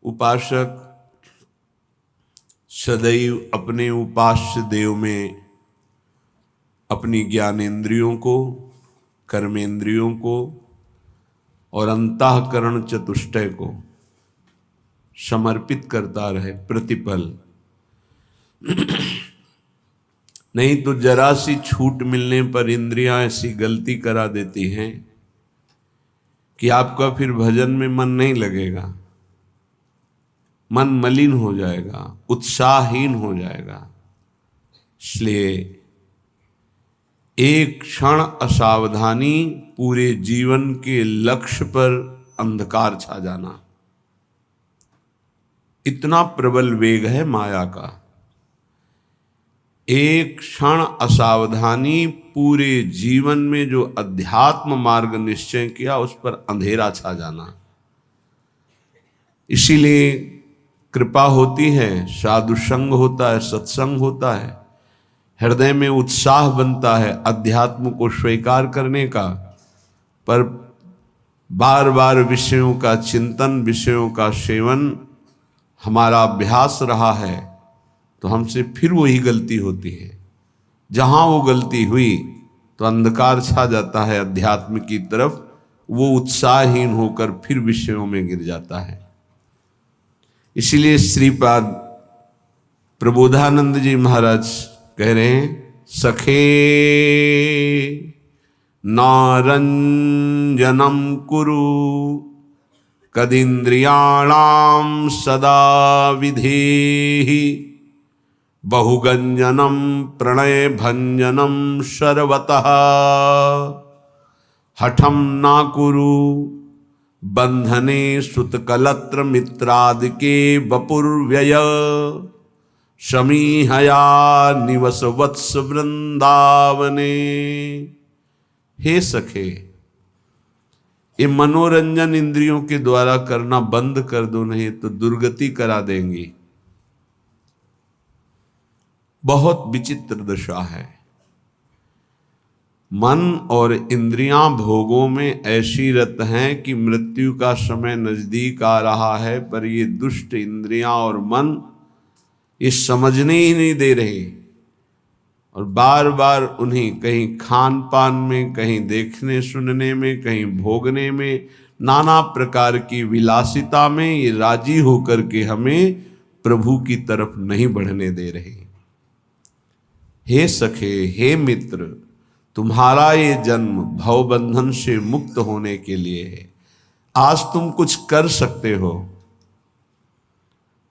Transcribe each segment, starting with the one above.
उपासक सदैव अपने उपास्य देव में अपनी ज्ञानेंद्रियों को, कर्मेंद्रियों को और अंतःकरण चतुष्टय को समर्पित करता रहे प्रतिपल। नहीं तो जरा सी छूट मिलने पर इंद्रियां ऐसी गलती करा देती हैं कि आपका फिर भजन में मन नहीं लगेगा, मन मलिन हो जाएगा, उत्साहहीन हो जाएगा। इसलिए एक क्षण असावधानी पूरे जीवन के लक्ष्य पर अंधकार छा जाना, इतना प्रबल वेग है माया का। एक क्षण असावधानी पूरे जीवन में जो अध्यात्म मार्ग निश्चय किया उस पर अंधेरा छा जाना। इसीलिए कृपा होती है, साधु संग होता है, सत्संग होता है, हृदय में उत्साह बनता है अध्यात्म को स्वीकार करने का। पर बार बार विषयों का चिंतन, विषयों का सेवन हमारा अभ्यास रहा है तो हमसे फिर वही गलती होती है। जहां वो गलती हुई तो अंधकार छा जाता है अध्यात्म की तरफ, वो उत्साहहीन होकर फिर विषयों में गिर जाता है। इसलिए श्रीपाद प्रबोधानंद जी महाराज कह रहे हैं, सखे नारंजनम कुरु कदिंद्रियाणाम सदा विधेहि बहुगंजनम प्रणय भंजनम सर्वतः हठम ना कुरु बंधने सुतकलत्र मित्रादिके वपुर्व्यय समीहया निवस वत्स वृंदावने। हे सखे, ये मनोरंजन इंद्रियों के द्वारा करना बंद कर दो, नहीं तो दुर्गति करा देंगी। बहुत विचित्र दशा है। मन और इंद्रियां भोगों में ऐसी रत हैं कि मृत्यु का समय नजदीक आ रहा है, पर ये दुष्ट इंद्रियां और मन ये समझने ही नहीं दे रहे और बार बार उन्हें कहीं खान पान में, कहीं देखने सुनने में, कहीं भोगने में, नाना प्रकार की विलासिता में ये राजी होकर के हमें प्रभु की तरफ नहीं बढ़ने दे रहे। हे सखे, हे मित्र, तुम्हारा ये जन्म भवबंधन से मुक्त होने के लिए है। आज तुम कुछ कर सकते हो,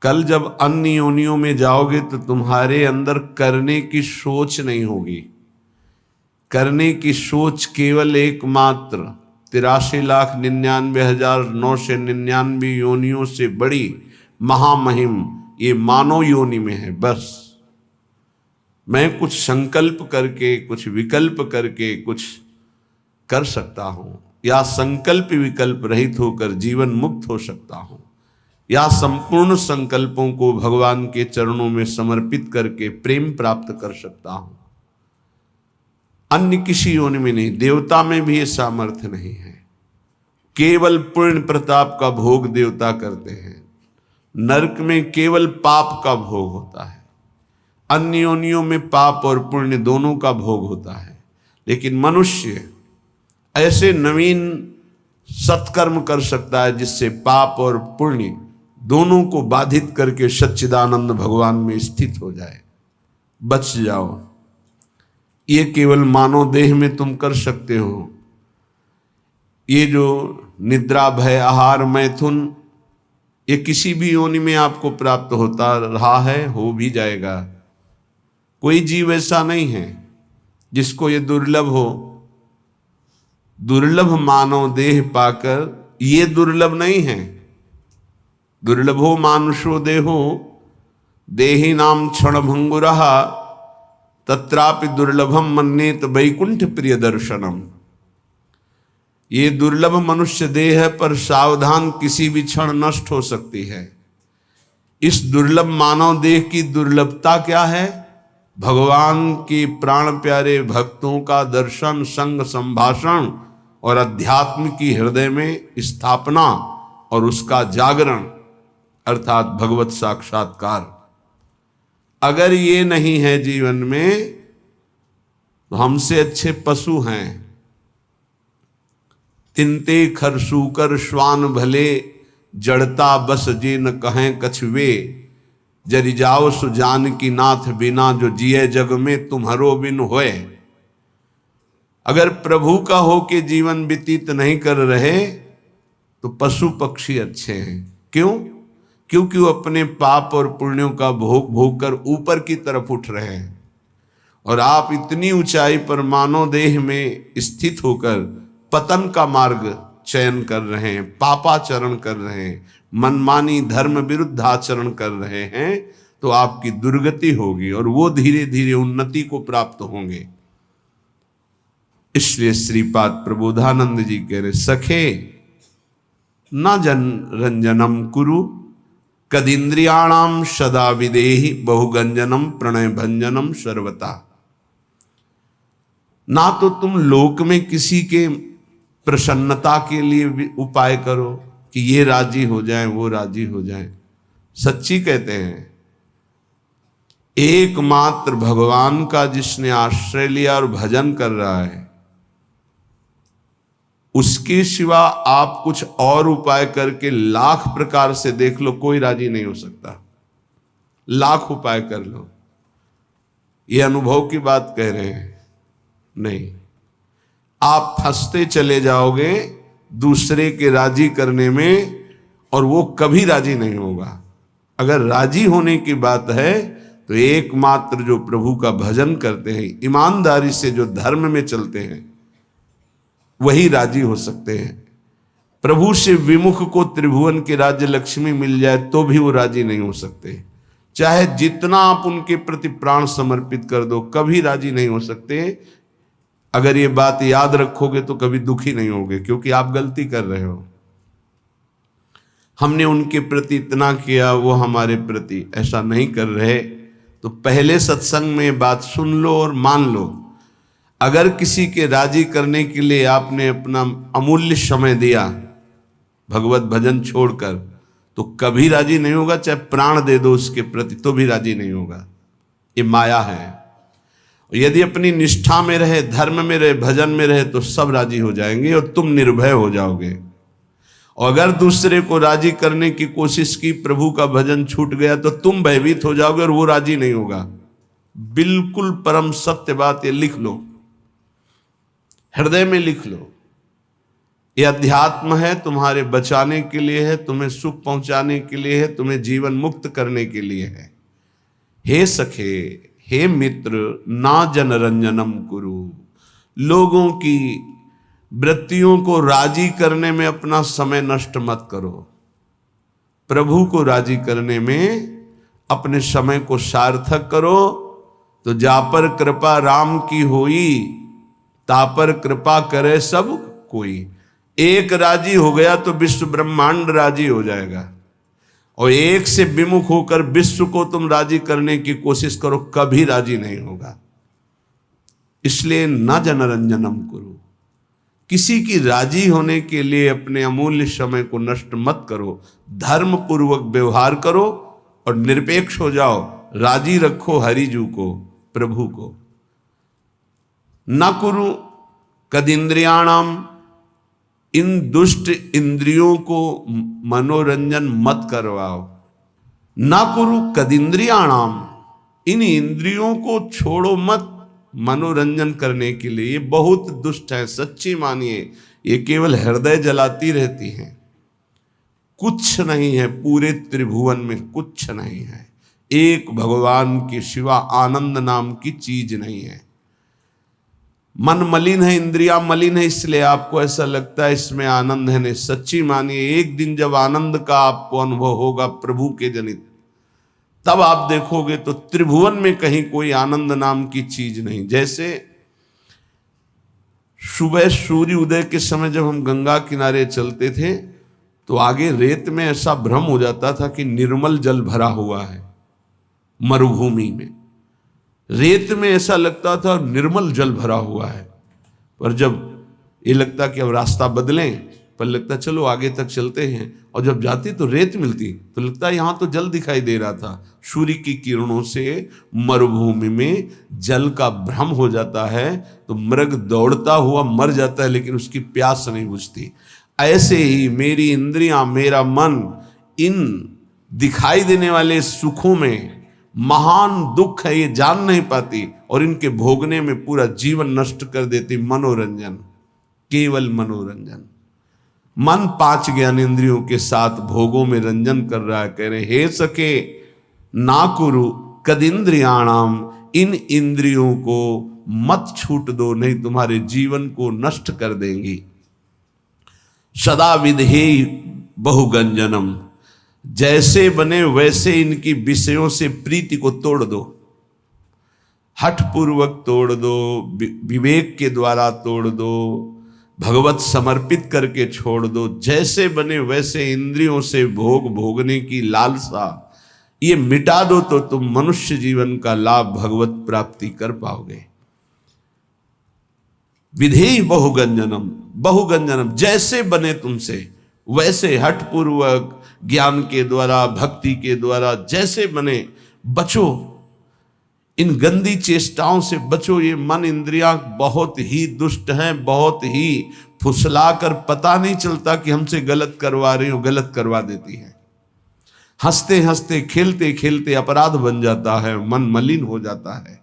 कल जब अन्य योनियों में जाओगे तो तुम्हारे अंदर करने की सोच नहीं होगी। करने की सोच केवल एकमात्र 83,99,999 योनियों से बड़ी महामहिम ये मानव योनि में है। बस मैं कुछ संकल्प करके, कुछ विकल्प करके कुछ कर सकता हूं, या संकल्प विकल्प रहित होकर जीवन मुक्त हो सकता हूं, या संपूर्ण संकल्पों को भगवान के चरणों में समर्पित करके प्रेम प्राप्त कर सकता हूं। अन्य किसी योनि में नहीं, देवता में भी ये सामर्थ्य नहीं है। केवल पुण्य प्रताप का भोग देवता करते हैं, नरक में केवल पाप का भोग होता है। अन्य योनियों में पाप और पुण्य दोनों का भोग होता है, लेकिन मनुष्य ऐसे नवीन सत्कर्म कर सकता है जिससे पाप और पुण्य दोनों को बाधित करके सच्चिदानंद भगवान में स्थित हो जाए, बच जाओ। ये केवल मानव देह में तुम कर सकते हो। ये जो निद्रा, भय, आहार, मैथुन, ये किसी भी योनि में आपको प्राप्त होता रहा है, हो भी जाएगा। कोई जीव ऐसा नहीं है जिसको ये दुर्लभ हो। दुर्लभ मानव देह पाकर, ये दुर्लभ नहीं है। दुर्लभो मानुषो देहो देहि नाम क्षण भंगुरः तत्रापि दुर्लभम मन्येत वैकुंठ प्रिय दर्शनम। ये दुर्लभ मनुष्य देह है, पर सावधान, किसी भी क्षण नष्ट हो सकती है। इस दुर्लभ मानव देह की दुर्लभता क्या है? भगवान के प्राण प्यारे भक्तों का दर्शन, संग, संभाषण और अध्यात्म की हृदय में स्थापना और उसका जागरण। अर्थात भगवत साक्षात्कार। अगर ये नहीं है जीवन में तो हमसे अच्छे पशु हैं। तिनते खरसूकर श्वान भले, जड़ता बस जे न कहें कछुए। जरि जाओ सुजान की नाथ बिना, जो जिए जग में तुम्हारो बिन होए। अगर प्रभु का हो के जीवन व्यतीत नहीं कर रहे तो पशु पक्षी अच्छे हैं। क्यों? क्योंकि वो अपने पाप और पुण्यों का भोग भोग कर ऊपर की तरफ उठ रहे हैं, और आप इतनी ऊंचाई पर मानव देह में स्थित होकर पतन का मार्ग चयन कर रहे हैं, पापाचरण कर रहे हैं, मनमानी धर्म विरुद्ध आचरण कर रहे हैं, तो आपकी दुर्गति होगी और वो धीरे धीरे उन्नति को प्राप्त होंगे। इसलिए श्रीपाद प्रबोधानंद जी कह रहे, सखे न जन रंजनम कुरु, कदिंद्रियाणाम सदा विदेहि, बहुगंजनम प्रणय भंजनम सर्वता। ना तो तुम लोक में किसी के प्रसन्नता के लिए उपाय करो कि ये राजी हो जाए वो राजी हो जाए। सच्ची कहते हैं, एकमात्र भगवान का जिसने आश्रय लिया और भजन कर रहा है, उसके सिवा आप कुछ और उपाय करके लाख प्रकार से देख लो, कोई राजी नहीं हो सकता। लाख उपाय कर लो, ये अनुभव की बात कह रहे हैं, नहीं। आप फंसते चले जाओगे दूसरे के राजी करने में, और वो कभी राजी नहीं होगा। अगर राजी होने की बात है तो एकमात्र जो प्रभु का भजन करते हैं, ईमानदारी से जो धर्म में चलते हैं, वही राजी हो सकते हैं। प्रभु से विमुख को त्रिभुवन की राज्य लक्ष्मी मिल जाए तो भी वो राजी नहीं हो सकते। चाहे जितना आप उनके प्रति प्राण समर्पित कर दो, कभी राजी नहीं हो सकते। अगर ये बात याद रखोगे तो कभी दुखी नहीं होगे, क्योंकि आप गलती कर रहे हो। हमने उनके प्रति इतना किया, वो हमारे प्रति ऐसा नहीं कर रहे, तो पहले सत्संग में बात सुन लो और मान लो। अगर किसी के राजी करने के लिए आपने अपना अमूल्य समय दिया भगवत भजन छोड़कर, तो कभी राजी नहीं होगा। चाहे प्राण दे दो उसके प्रति तो भी राजी नहीं होगा। ये माया है। यदि अपनी निष्ठा में रहे, धर्म में रहे, भजन में रहे, तो सब राजी हो जाएंगे और तुम निर्भय हो जाओगे। और अगर दूसरे को राजी करने की कोशिश की, प्रभु का भजन छूट गया, तो तुम भयभीत हो जाओगे और वो राजी नहीं होगा। बिल्कुल परम सत्य बात, ये लिख लो, हृदय में लिख लो। ये अध्यात्म है, तुम्हारे बचाने के लिए है, तुम्हें सुख पहुंचाने के लिए है, तुम्हें जीवन मुक्त करने के लिए है। हे सखे, हे मित्र, ना जनरंजनम कुरु। लोगों की वृत्तियों को राजी करने में अपना समय नष्ट मत करो। प्रभु को राजी करने में अपने समय को सार्थक करो। तो जा पर कृपा राम की होई, तापर कृपा करे सब कोई। एक राजी हो गया तो विश्व ब्रह्मांड राजी हो जाएगा। और एक से विमुख होकर विश्व को तुम राजी करने की कोशिश करो, कभी राजी नहीं होगा। इसलिए न जनरंजनम कुरु। किसी की राजी होने के लिए अपने अमूल्य समय को नष्ट मत करो। धर्म पूर्वक व्यवहार करो और निरपेक्ष हो जाओ। राजी रखो हरिजू को, प्रभु को। न कुरु कदिंद्रियाणाम। इन दुष्ट इंद्रियों को मनोरंजन मत करवाओ। न कुरु कदिंद्रियाणाम। इन इंद्रियों को छोड़ो मत मनोरंजन करने के लिए। ये बहुत दुष्ट है, सच्ची मानिए। ये केवल हृदय जलाती रहती हैं, कुछ नहीं है। पूरे त्रिभुवन में कुछ नहीं है। एक भगवान के सिवा आनंद नाम की चीज नहीं है। मन मलिन है, इंद्रियां मलिन है, इसलिए आपको ऐसा लगता है इसमें आनंद है। नहीं, सच्ची मानिए, एक दिन जब आनंद का आपको अनुभव होगा प्रभु के जनित, तब आप देखोगे तो त्रिभुवन में कहीं कोई आनंद नाम की चीज नहीं। जैसे सुबह सूर्य उदय के समय जब हम गंगा किनारे चलते थे, तो आगे रेत में ऐसा भ्रम हो जाता था कि निर्मल जल भरा हुआ है। मरुभूमि में रेत में ऐसा लगता था निर्मल जल भरा हुआ है। पर जब ये लगता कि अब रास्ता बदलें, पर लगता चलो आगे तक चलते हैं, और जब जाती तो रेत मिलती तो लगता यहाँ तो जल दिखाई दे रहा था। सूर्य की किरणों से मरुभूमि में जल का भ्रम हो जाता है तो मृग दौड़ता हुआ मर जाता है, लेकिन उसकी प्यास नहीं बुझती। ऐसे ही मेरी इंद्रियां, मेरा मन इन दिखाई देने वाले सुखों में महान दुख है, ये जान नहीं पाती और इनके भोगने में पूरा जीवन नष्ट कर देती। मनोरंजन, केवल मनोरंजन। मन 5 ज्ञानेंद्रियों के साथ भोगों में रंजन कर रहा है। कह रहे हे सके ना कुरु कदिंद्रियाणाम, इन इंद्रियों को मत छूट दो, नहीं तुम्हारे जीवन को नष्ट कर देंगी। सदा विधेय बहुगंजनम, जैसे बने वैसे इनकी विषयों से प्रीति को तोड़ दो, हठ पूर्वक तोड़ दो, विवेक के द्वारा तोड़ दो, भगवत समर्पित करके छोड़ दो। जैसे बने वैसे इंद्रियों से भोग भोगने की लालसा ये मिटा दो तो तुम मनुष्य जीवन का लाभ भगवत प्राप्ति कर पाओगे। विधेय बहुगंजनम, बहुगंजनम जैसे बने तुमसे वैसे हठ पूर्वक ज्ञान के द्वारा, भक्ति के द्वारा जैसे बने बचो, इन गंदी चेष्टाओं से बचो। ये मन इंद्रियां बहुत ही दुष्ट हैं, बहुत ही फुसलाकर पता नहीं चलता कि हमसे गलत करवा रही हो, गलत करवा देती है। हंसते हंसते खेलते खेलते अपराध बन जाता है, मन मलिन हो जाता है।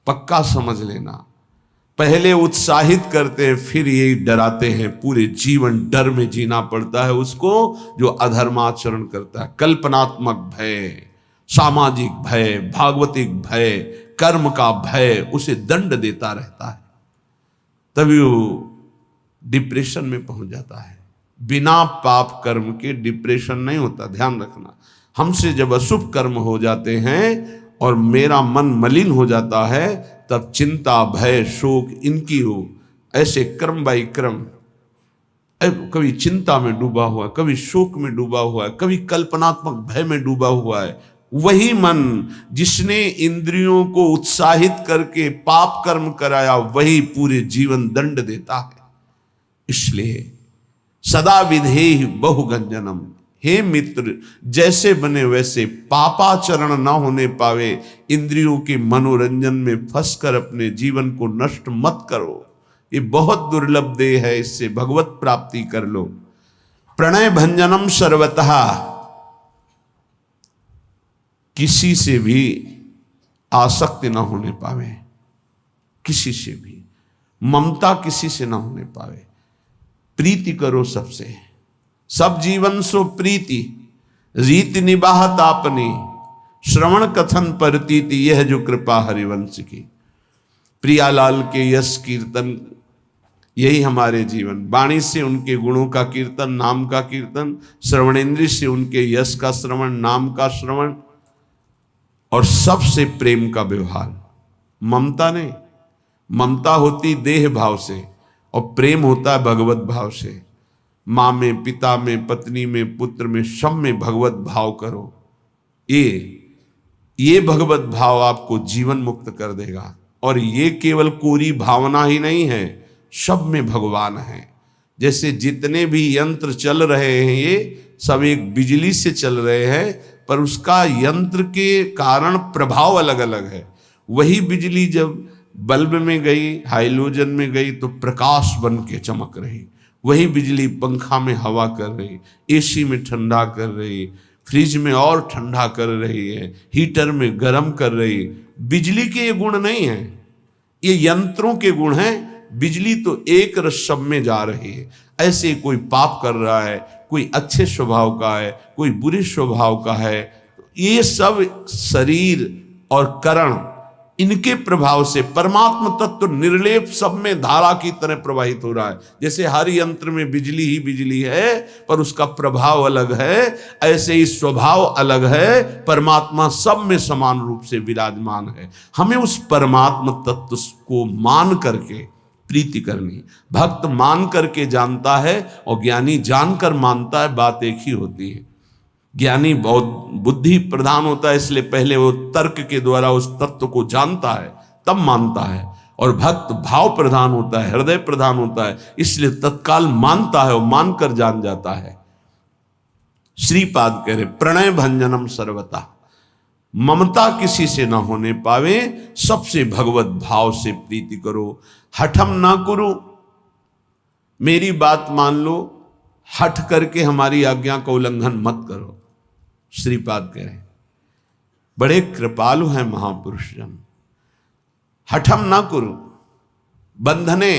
पक्का समझ लेना, पहले उत्साहित करते हैं फिर ये डराते हैं। पूरे जीवन डर में जीना पड़ता है उसको जो अधर्माचरण करता है। कल्पनात्मक भय, सामाजिक भय, भागवतिक भय, कर्म का भय उसे दंड देता रहता है, तभी वो डिप्रेशन में पहुंच जाता है। बिना पाप कर्म के डिप्रेशन नहीं होता, ध्यान रखना। हमसे जब अशुभ कर्म हो जाते हैं और मेरा मन मलिन हो जाता है, तब चिंता, भय, शोक इनकी हो ऐसे क्रम बाई क्रम, कभी चिंता में डूबा हुआ है, कभी शोक में डूबा हुआ है, कभी कल्पनात्मक भय में डूबा हुआ है। वही मन जिसने इंद्रियों को उत्साहित करके पाप कर्म कराया, वही पूरे जीवन दंड देता है। इसलिए सदा विधेय बहुगंजनम, हे मित्र जैसे बने वैसे पापाचरण न होने पावे। इंद्रियों के मनोरंजन में फंसकर अपने जीवन को नष्ट मत करो, ये बहुत दुर्लभ देह है, इससे भगवत प्राप्ति कर लो। प्रणय भंजनम सर्वतः, किसी से भी आसक्ति ना होने पावे, किसी से भी ममता किसी से ना होने पावे। प्रीति करो सबसे, सब जीवन सो प्रीति, रीति निबाहत आपने, श्रवण कथन परतीति, यह जो कृपा हरिवंश की। प्रियालाल के यश कीर्तन यही हमारे जीवन, वाणी से उनके गुणों का कीर्तन, नाम का कीर्तन, श्रवणेन्द्रिय से उनके यश का श्रवण, नाम का श्रवण, और सबसे प्रेम का व्यवहार। ममता नहीं, ममता होती देह भाव से और प्रेम होता है भगवत भाव से। माँ में, पिता में, पत्नी में, पुत्र में, सब में भगवत भाव करो। ये भगवत भाव आपको जीवन मुक्त कर देगा। और ये केवल कोरी भावना ही नहीं है, सब में भगवान है। जैसे जितने भी यंत्र चल रहे हैं ये सब एक बिजली से चल रहे हैं, पर उसका यंत्र के कारण प्रभाव अलग अलग है। वही बिजली जब बल्ब में गई, हाइलोजन में गई तो प्रकाश बन के चमक रही। वही बिजली पंखा में हवा कर रही, एसी में ठंडा कर रही, फ्रिज में और ठंडा कर रही है, हीटर में गर्म कर रही। बिजली के ये गुण नहीं है, ये यंत्रों के गुण हैं। बिजली तो एक रस सब में जा रही है। ऐसे कोई पाप कर रहा है, कोई अच्छे स्वभाव का है, कोई बुरे स्वभाव का है, ये सब शरीर और करण इनके प्रभाव से परमात्म तत्व निर्लेप सब में धारा की तरह प्रवाहित हो रहा है। जैसे हर यंत्र में बिजली ही बिजली है, पर उसका प्रभाव अलग है, ऐसे ही स्वभाव अलग है। परमात्मा सब में समान रूप से विराजमान है। हमें उस परमात्म तत्व को मान करके प्रीति करनी। भक्त मान करके जानता है और ज्ञानी जानकर मानता है, बात एक ही होती है। ज्ञानी बहुत बुद्धि प्रधान होता है, इसलिए पहले वो तर्क के द्वारा उस तत्व को जानता है, तब मानता है। और भक्त भाव प्रधान होता है, हृदय प्रधान होता है, इसलिए तत्काल मानता है और मानकर जान जाता है। श्रीपाद कह रहे प्रणय भंजनम सर्वथा, ममता किसी से ना होने पावे, सबसे भगवत भाव से प्रीति करो। हठम ना करो, मेरी बात मान लो, हठ करके हमारी आज्ञा का उल्लंघन मत करो। श्रीपाद कह रहे बड़े कृपालु हैं महापुरुष जन। हठम ना करो, बंधने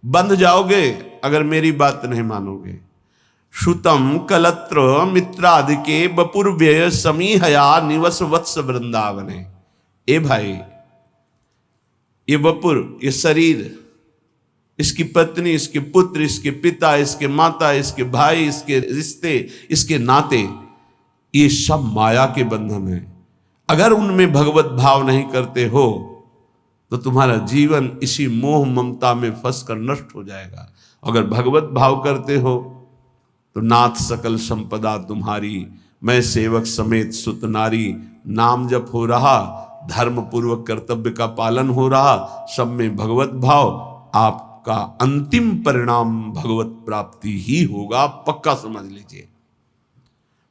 बंध जाओगे अगर मेरी बात नहीं मानोगे। श्रुतम कलत्र मित्रादि के बपुर्व्यय समीहया निवस वत्स वृंदावने। ए भाई, ये बपुर, ये शरीर, इसकी पत्नी, इसके पुत्र, इसके पिता, इसके माता, इसके भाई, इसके रिश्ते, इसके नाते, ये सब माया के बंधन है। अगर उनमें भगवत भाव नहीं करते हो तो तुम्हारा जीवन इसी मोह ममता में फंसकर नष्ट हो जाएगा। अगर भगवत भाव करते हो तो नाथ सकल संपदा तुम्हारी, मैं सेवक समेत सुत नारी। नाम जप हो रहा, धर्म पूर्वक कर्तव्य का पालन हो रहा, सब में भगवत भाव, आपका अंतिम परिणाम भगवत प्राप्ति ही होगा, पक्का समझ लीजिए।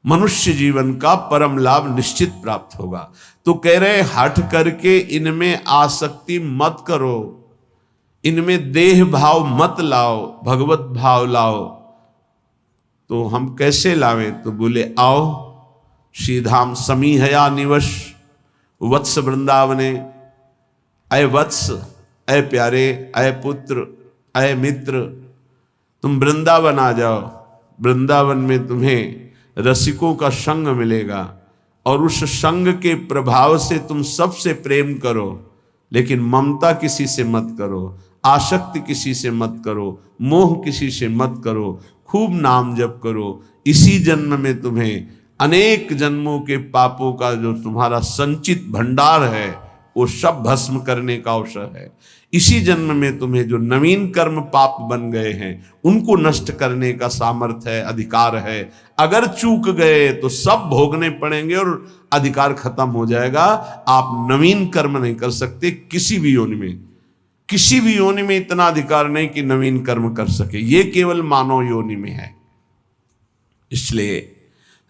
मनुष्य जीवन का परम लाभ निश्चित प्राप्त होगा। तो कह रहे हट करके इनमें आसक्ति मत करो, इनमें देह भाव मत लाओ, भगवत भाव लाओ। तो हम कैसे लावें? तो बोले आओ श्रीधाम समीहया निवश वत्स वृंदावने। अय वत्स, अय प्यारे, अय पुत्र, अय मित्र, तुम वृंदावन आ जाओ। वृंदावन में तुम्हें रसिकों का संग मिलेगा और उस संग के प्रभाव से तुम सबसे प्रेम करो, लेकिन ममता किसी से मत करो, आसक्ति किसी से मत करो, मोह किसी से मत करो, खूब नाम जप करो। इसी जन्म में तुम्हें अनेक जन्मों के पापों का जो तुम्हारा संचित भंडार है वो सब भस्म करने का अवसर है। इसी जन्म में तुम्हें जो नवीन कर्म पाप बन गए हैं उनको नष्ट करने का सामर्थ्य है, अधिकार है। अगर चूक गए तो सब भोगने पड़ेंगे और अधिकार खत्म हो जाएगा। आप नवीन कर्म नहीं कर सकते किसी भी योनि में, किसी भी योनि में इतना अधिकार नहीं कि नवीन कर्म कर सके, ये केवल मानव योनि में है। इसलिए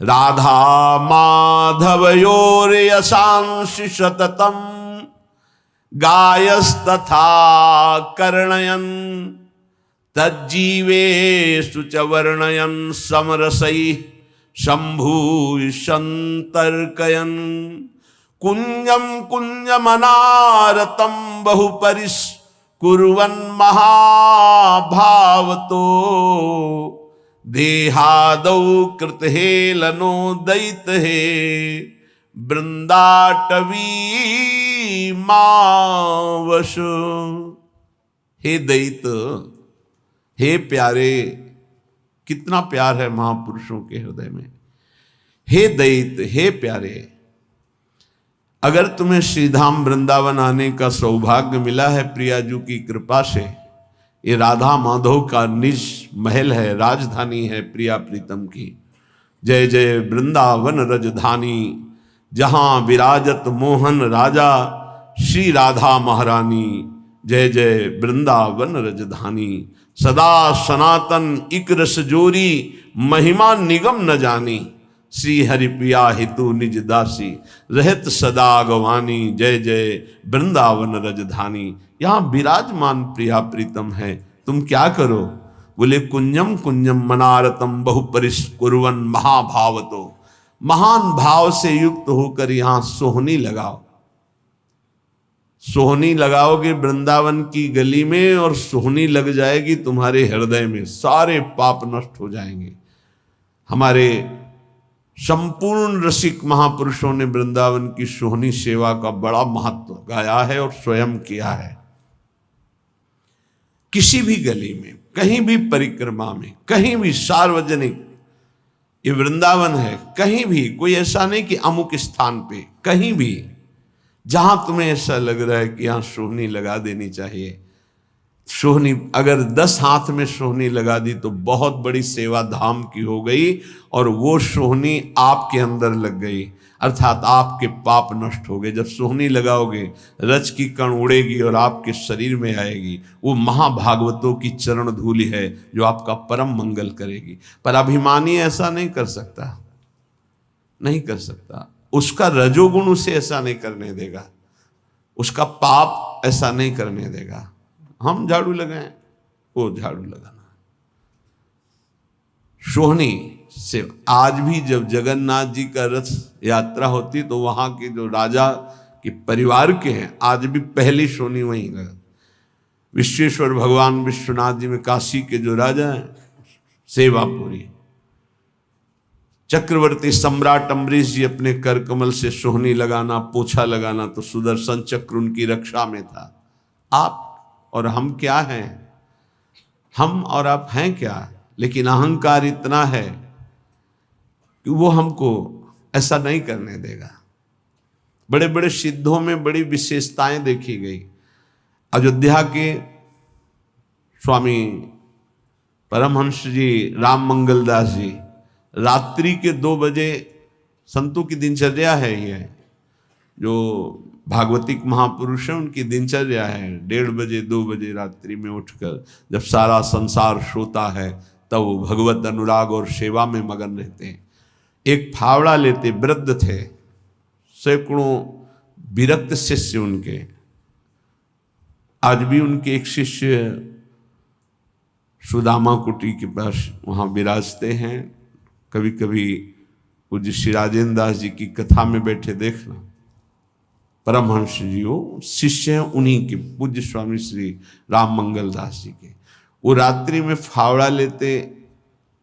राधा माधवयोर यशांश सततम गायस्तथा कर्णयन तज्जीवेषु च वर्णयन समरसैः शंभूय संतर्कयन कुंजम कुंजमनारतम बहुपरिस कुर्वन् महाभावतो देहादौ कृतहेलनो दैत हे वृंदाटवी मावश। हे दैत, हे प्यारे, कितना प्यार है महापुरुषों के हृदय में। हे दैत, हे प्यारे, अगर तुम्हें श्रीधाम वृंदावन आने का सौभाग्य मिला है प्रियाजू की कृपा से, ये राधा माधव का निज महल है, राजधानी है प्रिया प्रीतम की। जय जय वृंदावन रजधानी, जहां विराजत मोहन राजा श्री राधा महारानी। जय जय वृंदावन रजधानी, सदा सनातन इक रस जोरी, महिमा निगम न जानी। श्री हरि प्रिया हेतु निज दासी, रहत सदा गवानी। जय जय वृंदावन रजधानी, यहाँ विराजमान प्रिया प्रीतम है। तुम क्या करो? बोले कुंजम कुंजम मनारतम बहुपरिस कुर्वन महाभावतो। महान भाव से युक्त होकर यहाँ सोहनी लगाओ। सोहनी लगाओगे वृंदावन की गली में और सोहनी लग जाएगी तुम्हारे हृदय में, सारे पाप नष्ट हो जाएंगे। हमारे संपूर्ण रसिक महापुरुषों ने वृंदावन की सोहनी सेवा का बड़ा महत्व गाया है और स्वयं किया है। किसी भी गली में, कहीं भी परिक्रमा में, कहीं भी सार्वजनिक, ये वृंदावन है, कहीं भी, कोई ऐसा नहीं कि अमुक स्थान पे, कहीं भी जहां तुम्हें ऐसा लग रहा है कि यहां सोहनी लगा देनी चाहिए, सोहनी अगर 10 हाथ में सोहनी लगा दी तो बहुत बड़ी सेवा धाम की हो गई और वो सोहनी आपके अंदर लग गई। अर्थात आपके पाप नष्ट हो गए। जब सोहनी लगाओगे रज की कण उड़ेगी और आपके शरीर में आएगी, वो महाभागवतों की चरण धूलि है जो आपका परम मंगल करेगी। पर अभिमानी ऐसा नहीं कर सकता, नहीं कर सकता। उसका रजोगुण उसे ऐसा नहीं करने देगा, उसका पाप ऐसा नहीं करने देगा। हम झाड़ू लगाएं, वो झाड़ू लगाना। सोहनी से आज भी जब जगन्नाथ जी का रथ यात्रा होती तो वहां के जो राजा के परिवार के हैं, आज भी पहली सोहनी वहीं लगा। विश्वेश्वर भगवान विश्वनाथ जी में काशी के जो राजा हैं, सेवापुरी चक्रवर्ती सम्राट अम्बरीश जी अपने कर कमल से सोहनी लगाना, पोछा लगाना, तो सुदर्शन चक्र उनकी रक्षा में था। आप और हम क्या हैं? हम और आप हैं क्या? लेकिन अहंकार इतना है कि वो हमको ऐसा नहीं करने देगा। बड़े बड़े सिद्धों में बड़ी विशेषताएं देखी गई। अयोध्या के स्वामी परमहंस जी राम मंगल दास जी रात्रि के 2 बजे, संतों की दिनचर्या है ये, जो भागवतिक महापुरुष हैं उनकी दिनचर्या है, 1:30 बजे 2 बजे रात्रि में उठकर जब सारा संसार सोता है तब वो भगवत अनुराग और सेवा में मगन रहते हैं। एक फावड़ा लेते, वृद्ध थे, सैकड़ों विरक्त शिष्य उनके। आज भी उनके एक शिष्य सुदामा कुटी के पास वहाँ विराजते हैं। कभी कभी पूज्य श्री राजेंद्र दास जी की कथा में बैठे देखना, परमहंस जी वो शिष्य हैं उन्हीं के, पूज्य स्वामी श्री राम मंगल दास जी के। वो रात्रि में फावड़ा लेते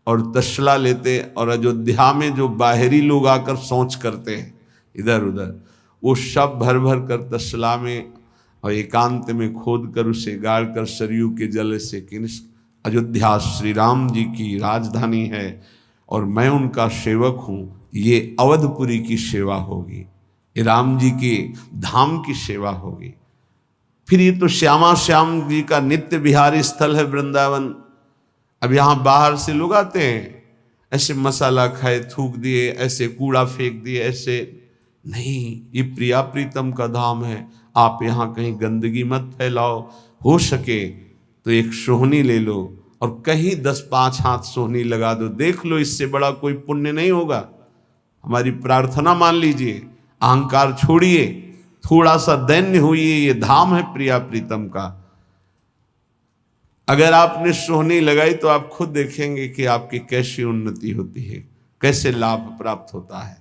और तसला लेते, और अयोध्या में जो बाहरी लोग आकर शौच करते हैं इधर उधर, वो सब भर भर कर तसला में और एकांत में खोद कर उसे गाड़ कर सरयू के जल से, अयोध्या श्री राम जी की राजधानी है और मैं उनका सेवक हूँ, ये अवधपुरी की सेवा होगी, ये राम जी के धाम की सेवा होगी। फिर ये तो श्यामा श्याम जी का नित्य विहारी स्थल है वृंदावन। अब यहाँ बाहर से लोग आते हैं, ऐसे मसाला खाए थूक दिए, ऐसे कूड़ा फेंक दिए, ऐसे नहीं, ये प्रिया प्रीतम का धाम है। आप यहाँ कहीं गंदगी मत फैलाओ, हो सके तो एक सोहनी ले लो और कहीं 10-5 हाथ सोहनी लगा दो, देख लो, इससे बड़ा कोई पुण्य नहीं होगा। हमारी प्रार्थना मान लीजिए, अहंकार छोड़िए, थोड़ा सा दैन्य होइए, ये धाम है प्रिया प्रीतम का। अगर आपने सोहनी लगाई तो आप खुद देखेंगे कि आपकी कैसी उन्नति होती है, कैसे लाभ प्राप्त होता है।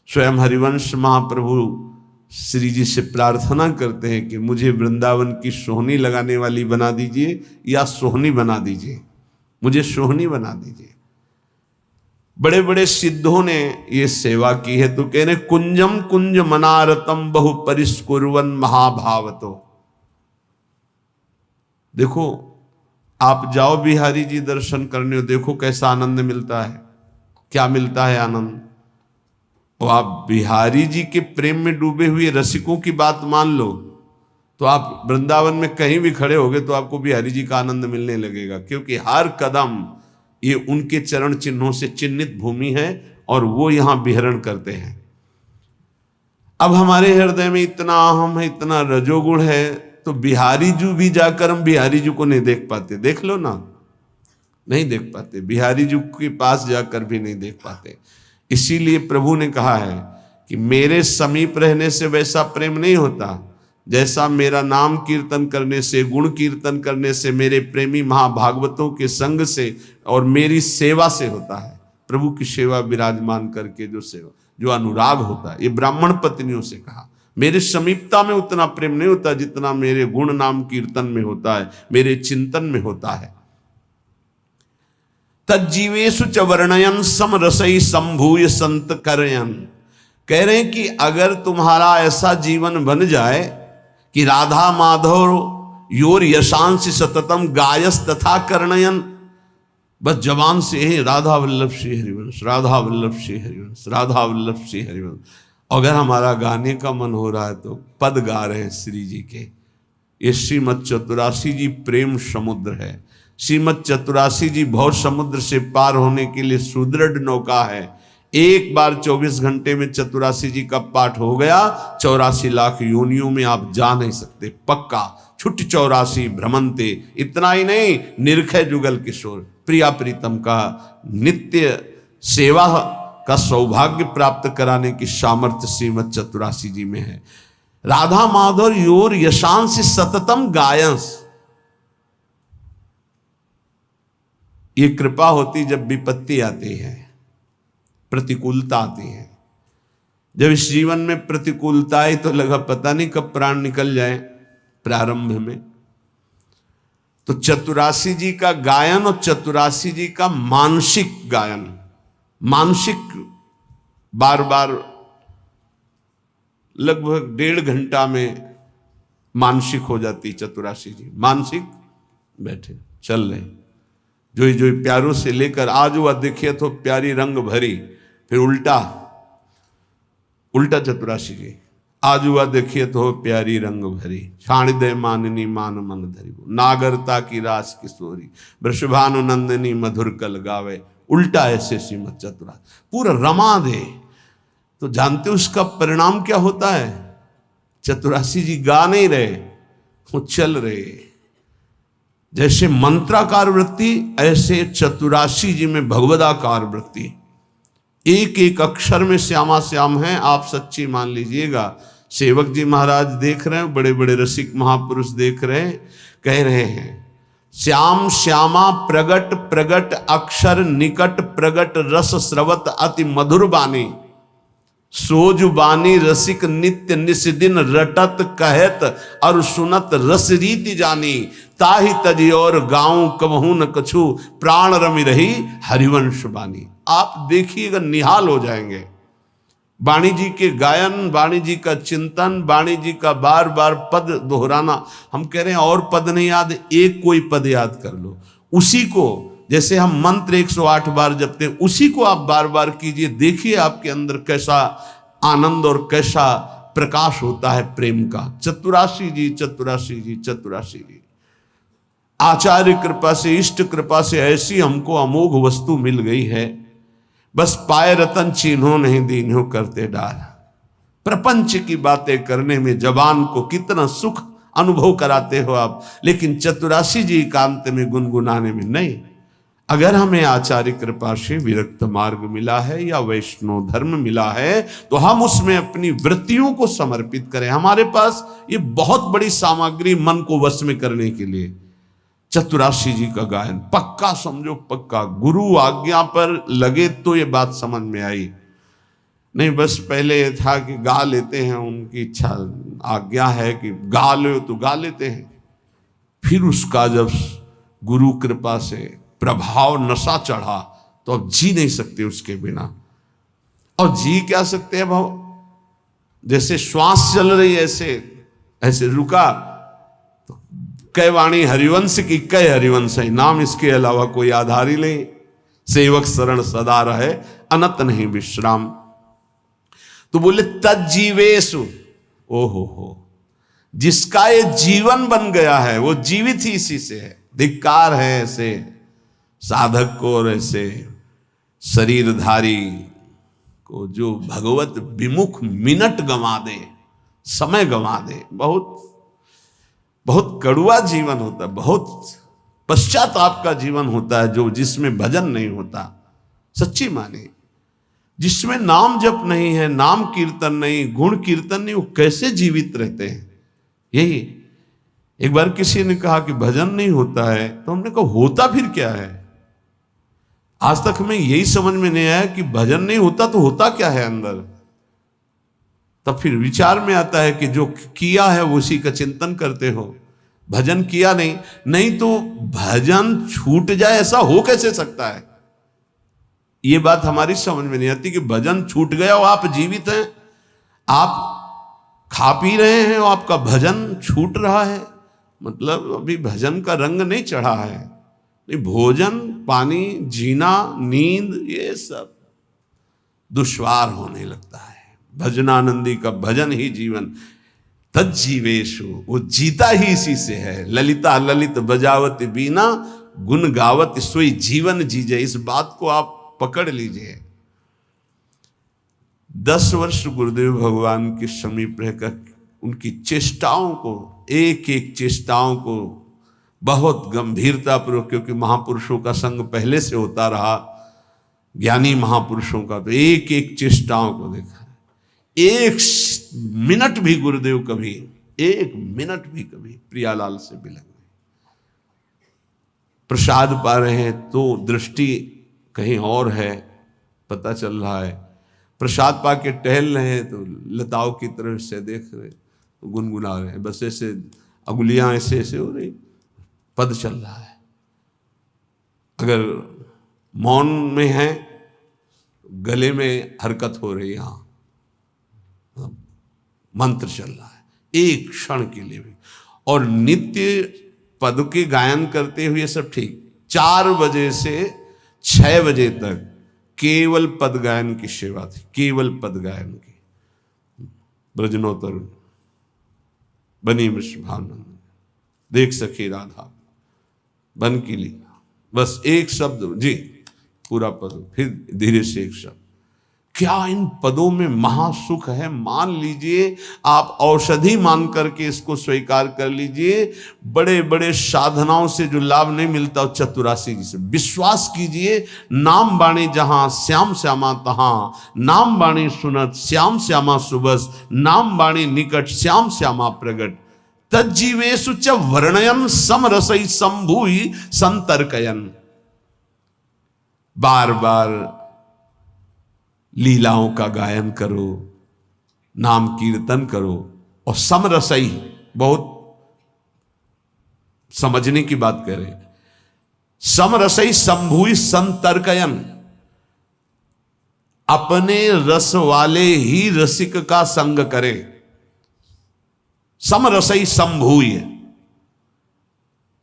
स्वयं हरिवंश महाप्रभु श्री जी से प्रार्थना करते हैं कि मुझे वृंदावन की सोहनी लगाने वाली बना दीजिए या सोहनी बना दीजिए, मुझे सोहनी बना दीजिए। बड़े बड़े सिद्धों ने ये सेवा की है, तो कह रहे कुंजम कुंज मनारतम बहु परिस्कुर्वन महाभावतो। देखो, आप जाओ बिहारी जी दर्शन करने, देखो कैसा आनंद मिलता है। क्या मिलता है आनंद? और आप बिहारी जी के प्रेम में डूबे हुए रसिकों की बात मान लो तो आप वृंदावन में कहीं भी खड़े होगे तो आपको बिहारी जी का आनंद मिलने लगेगा, क्योंकि हर कदम ये उनके चरण चिन्हों से चिन्हित भूमि है और वो यहाँ विहरण करते हैं। अब हमारे हृदय में इतना अहम है, इतना रजोगुण है, तो बिहारी जी भी जाकर हम बिहारी जी को नहीं देख पाते। देख लो ना, नहीं देख पाते, बिहारी जी के पास जाकर भी नहीं देख पाते। इसीलिए प्रभु ने कहा है कि मेरे समीप रहने से वैसा प्रेम नहीं होता जैसा मेरा नाम कीर्तन करने से, गुण कीर्तन करने से, मेरे प्रेमी महाभागवतों के संग से और मेरी सेवा से होता है। प्रभु की सेवा विराजमान करके जो सेवा, जो अनुराग होता है, ये ब्राह्मण पत्नियों से कहा। मेरे समीपता में उतना प्रेम नहीं होता जितना मेरे गुण नाम कीर्तन में होता है, मेरे चिंतन में होता है। तज्जीवेशु च वर्णयन समरसई संभूय संत करयन। कह रहे हैं कि अगर तुम्हारा ऐसा जीवन बन जाए कि राधा माधव योर यशांश सततम गायस तथा कर्णयन, बस जवान से ही राधा वल्लभ श्री हरिवंश, राधा वल्लभ श्री हरिवंश, राधा वल्लभ श्री हरिवंश। अगर हमारा गाने का मन हो रहा है तो पद गा रहे हैं श्री जी के। ये श्रीमद चतुरासी जी प्रेम समुद्र है। श्रीमद चतुरासी जी भव समुद्र से पार होने के लिए सुदृढ़ नौका है। एक बार 24 घंटे में चतुरासी जी का पाठ हो गया, 84 लाख योनियों में आप जा नहीं सकते, पक्का। छुट्टी 84 भ्रमंते, इतना ही नहीं, निरखय जुगल किशोर, प्रिया प्रीतम का नित्य सेवा का सौभाग्य प्राप्त कराने की सामर्थ्य श्रीमद चतुरासी जी में है। राधा माधव योर यशांश सततम गायंस, ये कृपा होती जब विपत्ति आती है, प्रतिकूलता आती है। जब इस जीवन में प्रतिकूलता आई तो लगा पता नहीं कब प्राण निकल जाए प्रारंभ में। तो चतुरासी जी का गायन और चतुरासी जी का मानसिक गायन, मानसिक बार बार लगभग 1.5 घंटा में मानसिक हो जाती चतुरासी जी। मानसिक बैठे चल रहे, जोई जोई प्यारों से लेकर आज हुआ देखिए तो प्यारी रंग भरी, फिर उल्टा उल्टा चतुरासी जी, आज हुआ देखिए तो प्यारी रंग भरी, छाण दे माननी मान मन धरी, नागरता की रास किशोरी, वृषभानु नंदिनी मधुर कल गावे, उल्टा ऐसे श्रीमद चतुरासी पूरा रमा दे। तो जानते उसका परिणाम क्या होता है? चतुरासी जी गा नहीं रहे, वो चल रहे। जैसे मंत्राकार वृत्ति, ऐसे चतुरासी जी में भगवदाकार वृत्ति, एक एक अक्षर में श्यामा श्याम है। आप सच्ची मान लीजिएगा। सेवक जी महाराज देख रहे हैं, बड़े बड़े रसिक महापुरुष देख रहे हैं, कह रहे हैं श्याम श्यामा प्रगट प्रगट अक्षर निकट प्रगट रस स्रवत अति मधुर बानी, सोज बानी रसिक नित्य निस दिन रटत कहत और सुनत रस रीति जानी, ताहि तजी और गाँव कबहू न कछु प्राण रमि रही हरिवंश बानी। आप देखिएगा निहाल हो जाएंगे। वाणी जी के गायन, वाणी जी का चिंतन, वाणी जी का बार बार पद दोहराना। हम कह रहे हैं और पद नहीं याद, एक कोई पद याद कर लो, उसी को जैसे हम मंत्र 108 बार जपते हैं, उसी को आप बार बार कीजिए। देखिए आपके अंदर कैसा आनंद और कैसा प्रकाश होता है प्रेम का। चतुरासी जी चतुरासी जी चतुरासी जी, आचार्य कृपा से, इष्ट कृपा से ऐसी हमको अमोघ वस्तु मिल गई है, बस पाए रतन चिन्हों नहीं दीन्हों करते डार। प्रपंच की बातें करने में जबान को कितना सुख अनुभव कराते हो आप, लेकिन चतुरासी जी एकांत में गुनगुनाने में नहीं। अगर हमें आचार्य कृपा से विरक्त मार्ग मिला है या वैष्णव धर्म मिला है, तो हम उसमें अपनी वृत्तियों को समर्पित करें। हमारे पास ये बहुत बड़ी सामग्री मन को वश में करने के लिए। चतुरासी जी का गायन पक्का समझो, पक्का। गुरु आज्ञा पर लगे तो ये बात समझ में आई, नहीं बस पहले ये था कि गा लेते हैं, उनकी इच्छा आज्ञा है कि गा लो तो गा लेते हैं। फिर उसका जब गुरु कृपा से प्रभाव नशा चढ़ा तो अब जी नहीं सकते उसके बिना। और जी क्या सकते हैं भाव, जैसे श्वास चल रही है ऐसे रुका तो कै वाणी हरिवंश की कै हरिवंश है, नाम इसके अलावा कोई आधार ही नहीं। सेवक शरण सदा रहे अनत नहीं विश्राम। तो बोले तज्जीवेशु, ओहो हो, जिसका ये जीवन बन गया है वो जीवित ही इसी से है। धिक्कार है ऐसे साधक को और ऐसे शरीरधारी को जो भगवत विमुख मिनट गंवा दे, समय गंवा दे। बहुत बहुत कड़ुआ जीवन होता है, बहुत पश्चाताप का जीवन होता है जो जिसमें भजन नहीं होता। सच्ची माने, जिसमें नाम जप नहीं है, नाम कीर्तन नहीं, गुण कीर्तन नहीं, वो कैसे जीवित रहते हैं। यही एक बार किसी ने कहा कि भजन नहीं होता है, तो हमने कहा होता फिर क्या है। आज तक हमें यही समझ में नहीं आया कि भजन नहीं होता तो होता क्या है अंदर। तब फिर विचार में आता है कि जो किया है उसी का चिंतन करते हो, भजन किया नहीं तो भजन छूट जाए, ऐसा हो कैसे सकता है। ये बात हमारी समझ में नहीं आती कि भजन छूट गया और आप जीवित हैं, आप खा पी रहे हैं और आपका भजन छूट रहा है, मतलब अभी भजन का रंग नहीं चढ़ा है। भोजन पानी जीना नींद ये सब दुश्वार होने लगता है। भजनानंदी का भजन ही जीवन। तज्जीवेशु, वो जीता ही इसी से है। ललिता ललित बजावत बीना गुण गावत सोई जीवन जीजे। इस बात को आप पकड़ लीजिए। 10 वर्ष गुरुदेव भगवान के समीप रहकर उनकी चेष्टाओं को, एक एक चेष्टाओं को बहुत गंभीरता पूर्वक, क्योंकि महापुरुषों का संग पहले से होता रहा, ज्ञानी महापुरुषों का, तो एक एक चेष्टाओं को देखा। एक मिनट भी गुरुदेव कभी, एक मिनट भी कभी प्रियालाल से बिलक नहीं। प्रसाद पा रहे हैं तो दृष्टि कहीं और है, पता चल रहा है। प्रसाद पा के टहल रहे हैं तो लताओं की तरफ से देख रहे, तो गुनगुना रहे हैं, बस ऐसे अंगुलियां ऐसे ऐसे हो रही, पद चल रहा है। अगर मौन में है, गले में हरकत हो रही, यहां मंत्र चल रहा है एक क्षण के लिए भी। और नित्य पद के गायन करते हुए सब ठीक, 4 बजे से 6 बजे तक केवल पद गायन की सेवा थी, केवल पद गायन की। ब्रजनोत्तर बनी वृषभानंद, देख सखी राधा बन की लीला, बस एक शब्द जी, पूरा पद, फिर धीरे से एक शब्द। क्या इन पदों में महासुख है। मान लीजिए, आप औषधि मान करके इसको स्वीकार कर लीजिए। बड़े बड़े साधनाओं से जो लाभ नहीं मिलता, चतुरासी जी से विश्वास कीजिए। नाम बाणी जहां श्याम श्यामा तहां, नाम बाणी सुनत श्याम श्यामा सुबस, नाम बाणी निकट श्याम श्यामा प्रगट, तज्जीवेषु च वर्णयन समरसई संभूई संतर्कयन। बार बार लीलाओं का गायन करो, नाम कीर्तन करो, और समरसई, बहुत समझने की बात कह रहे, समरसई संभूई संतर्कयन, अपने रस वाले ही रसिक का संग करे। समरसई संभूय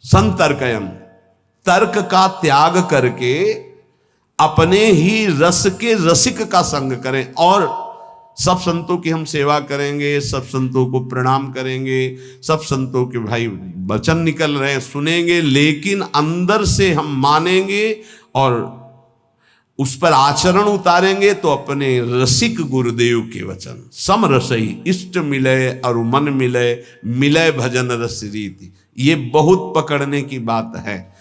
संतर्कयन, तर्क का त्याग करके अपने ही रस के रसिक का संग करें। और सब संतों की हम सेवा करेंगे, सब संतों को प्रणाम करेंगे, सब संतों के भाई वचन निकल रहे हैं सुनेंगे, लेकिन अंदर से हम मानेंगे और उस पर आचरण उतारेंगे तो अपने रसिक गुरुदेव के वचन। सम रसई इष्ट मिले और मन मिले, मिले भजन रस रीति। ये बहुत पकड़ने की बात है।